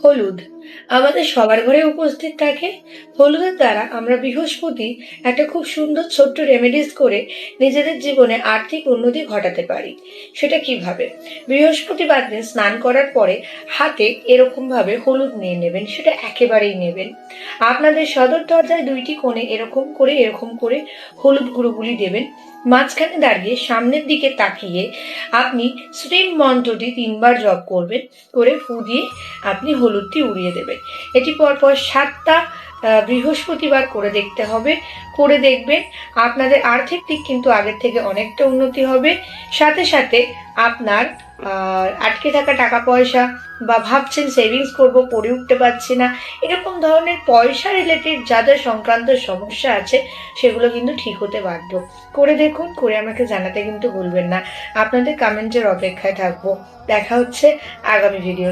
হলুদ আমাদের সবার ঘরে উপস্থিত থাকে। হলুদের দ্বারা আমরা বৃহস্পতি একটা খুব সুন্দর ছোট্ট রেমেডিস করে নিজেদের জীবনে আর্থিক উন্নতি ঘটাতে পারি। সেটা কিভাবে? বৃহস্পতিবার দিন স্নান করার পরে হাতে এরকম ভাবে হলুদ নিয়ে নেবেন, সেটা একেবারেই নেবেন। আপনাদের সদর দরজায় দুইটি কোণে এরকম করে হলুদ গুঁড়োগুলি দেবেন। মাঝখানে দাঁড়িয়ে সামনের দিকে তাকিয়ে আপনি শ্রীম মন্ত্রটি 3 বার জপ করবেন, করে ফু দিয়ে আপনি হলুদটি উড়িয়ে দেবেন। এটি পরপর 7টা বৃহস্পতিবার করে দেখতে হবে। করে দেখবেন আপনাদের আর্থিক দিক কিন্তু আগের থেকে অনেকটা উন্নতি হবে। সাথে সাথে আপনার আটকে থাকা টাকা পয়সা বা ভাবছেন সেভিংস করব করে উঠতে পারছি না, এরকম ধরনের পয়সা রিলেটেড যা যা সংক্রান্ত সমস্যা আছে সেগুলো কিন্তু ঠিক হতে বাধ্য। করে দেখুন, করে আমাকে জানাতে কিন্তু ভুলবেন না। আপনাদের কমেন্টের অপেক্ষায় থাকবো। দেখা হচ্ছে আগামী ভিডিও।